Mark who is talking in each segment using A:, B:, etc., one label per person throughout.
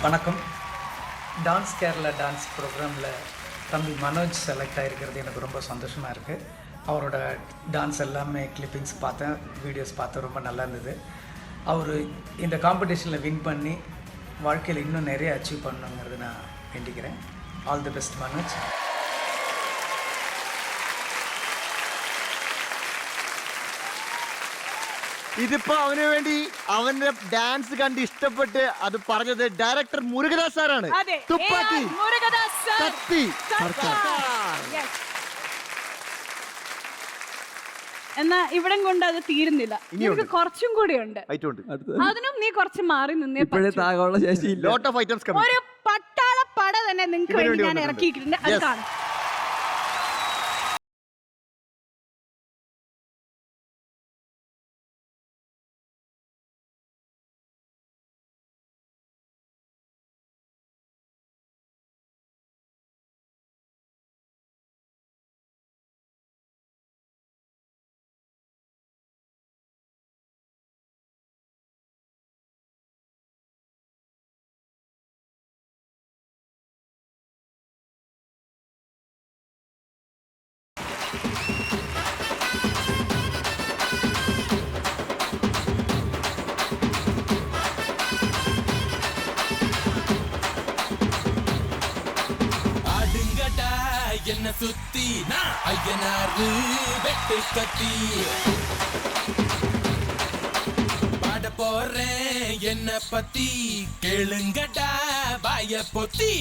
A: வணக்கம். Dance Kerala dance ப்ரோக்ராமில் தம்பி மனோஜ் செலக்ட் ஆகிருக்கிறது எனக்கு ரொம்ப சந்தோஷமாக இருக்குது. அவரோட டான்ஸ் எல்லாமே கிளிப்பிங்ஸ் பார்த்தேன், வீடியோஸ் பார்த்தேன், ரொம்ப நல்லா இருந்தது. அவர் இந்த காம்படிஷனில் வின் பண்ணி வாழ்க்கையில் இன்னும் நிறைய அச்சீவ் பண்ணணுங்கிறது நான் வேண்டிக்கிறேன். All the best Manoj.
B: ഇതിപ്പോ അവന് വേണ്ടി അവന്റെ ഡാൻസ് കണ്ട് ഇഷ്ടപ്പെട്ട് അത് പറഞ്ഞത് ഡയറക്ടർ മുരുകദാസ് സാറാണ്. തുപ്പാക്കി കത്തി
C: എന്നാ ഇവിടം കൊണ്ട് അത് തീരുന്നില്ല, നമുക്ക് കുറച്ചും കൂടി ഉണ്ട്. അതിനും നീ കുറച്ച് മാറി നിന്നേ.
B: ലോട്ട് ഓഫ് ഐറ്റംസ്
C: ഒരു പട്ടാള പട തന്നെ നിങ്ങൾക്ക് വേണ്ടി ഞാൻ ഇറക്കിയിട്ടുണ്ട്, അത് കാണും.
D: என்ன சுத்தி நான் ஐயனாரு வெட்டு கத்தி பாட போறேன் என்ன பத்தி கேளுங்கடா வாய பொத்தி.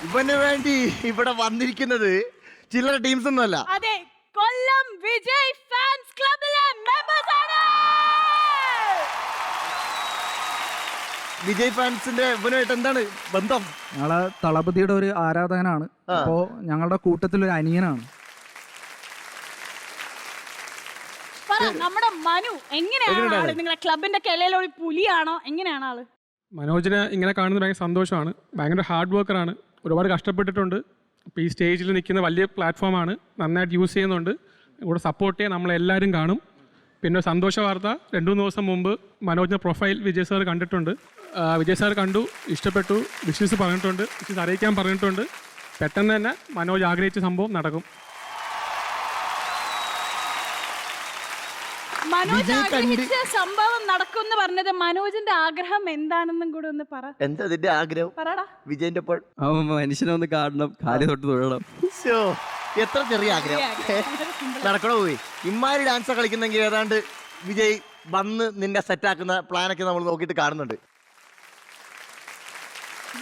B: ഇവന് വേണ്ടി ഇവിടെ വന്നിരിക്കുന്നത് ചില്ലറ ടീംസ് ഒന്നുമല്ല.
C: അതെ, കൊല്ലം വിജയ് ഫാൻസ് ക്ലബിലെ മെമ്പേഴ്സ് ആണ്.
B: വിജയ് ഫാൻസിന്റെ ഇവനുമായിട്ട് എന്താണ് ബന്ധം?
E: ഞങ്ങളെ തളപതിയുടെ ഒരു ആരാധകനാണ്. അപ്പോ ഞങ്ങളുടെ കൂട്ടത്തിലൊരു അനിയനാണ്.
C: നമ്മുടെ മനു എങ്ങനെയാണ് ആള്? നിങ്ങളെ ക്ലബിന്റെ കെലയിലൊരു പുലിയാണോ? എങ്ങനെയാണ് ആള്?
F: മനോജിനെ ഇങ്ങനെ കാണുന്നത് ഭയങ്കര സന്തോഷമാണ്. ഭയങ്കര ഹാർഡ് വർക്കറാണ്, ഒരുപാട് കഷ്ടപ്പെട്ടിട്ടുണ്ട്. ഇപ്പോൾ ഈ സ്റ്റേജിൽ നിൽക്കുന്ന വലിയ പ്ലാറ്റ്ഫോമാണ്, നന്നായിട്ട് യൂസ് ചെയ്യുന്നുണ്ട്. ഇവിടെ സപ്പോർട്ട് ചെയ്യാൻ നമ്മളെല്ലാവരും കാണും. പിന്നെ സന്തോഷ വാർത്ത, 2-3 ദിവസം മുമ്പ് മനോജിൻ്റെ പ്രൊഫൈൽ വിജയ് സാർ കണ്ടിട്ടുണ്ട്. വിജയ് സാർ കണ്ടു, ഇഷ്ടപ്പെട്ടു, വിഷസ് പറഞ്ഞിട്ടുണ്ട്, വിഷസ് അറിയിക്കാൻ പറഞ്ഞിട്ടുണ്ട്. പെട്ടെന്ന് തന്നെ മനോജ് ആഗ്രഹിച്ച സംഭവം നടക്കും.
C: മനോജ് ആഗ്രഹിച്ച സംഭവം നടക്കുമെന്ന് പറഞ്ഞത് മനോജിന്റെ ആഗ്രഹം എന്താണെന്നും കൂടെ ഒന്ന് പറ.
B: എന്താ അതിന്റെ ആഗ്രഹം?
C: പറടാ.
B: വിജയന്റെ ഇപ്പോൾ
E: മനുഷ്യനെ ഒന്ന് കാണണം, കാലി തൊട്ട് തൊഴണം.
B: എത്ര ചെറിയ ആഗ്രഹം നടക്കണോ പോയി. ഇമ്മാരി ഡാൻസ് കളിക്കുന്നെങ്കിൽ ഏതാണ്ട് വിജയ് വന്ന് നിന്നെ സെറ്റാക്കുന്ന പ്ലാനൊക്കെ നമ്മൾ നോക്കിയിട്ട് കാണുന്നുണ്ട്.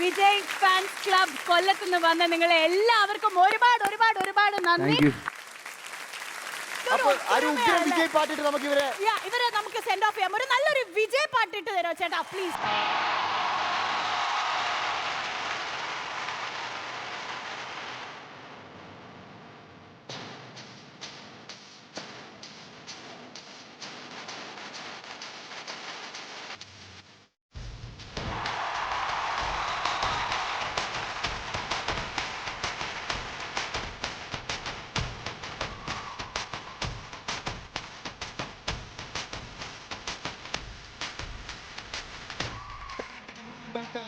C: വിജയ് ഫാൻസ് ക്ലബ് കൊല്ലത്തുനിന്ന് വന്ന നിങ്ങളെ എല്ലാവർക്കും ഒരുപാട് ഒരുപാട് ഒരുപാട് നന്ദി.
B: വിജയ് പാട്ടിട്ട് നമുക്ക്
C: ഇവരെ നമുക്ക് സെൻഡ് ഓഫ് ചെയ്യാം. ഒരു നല്ലൊരു വിജയ് പാട്ടിട്ട് തരോ ചേട്ടാ പ്ലീസ്.
G: Baka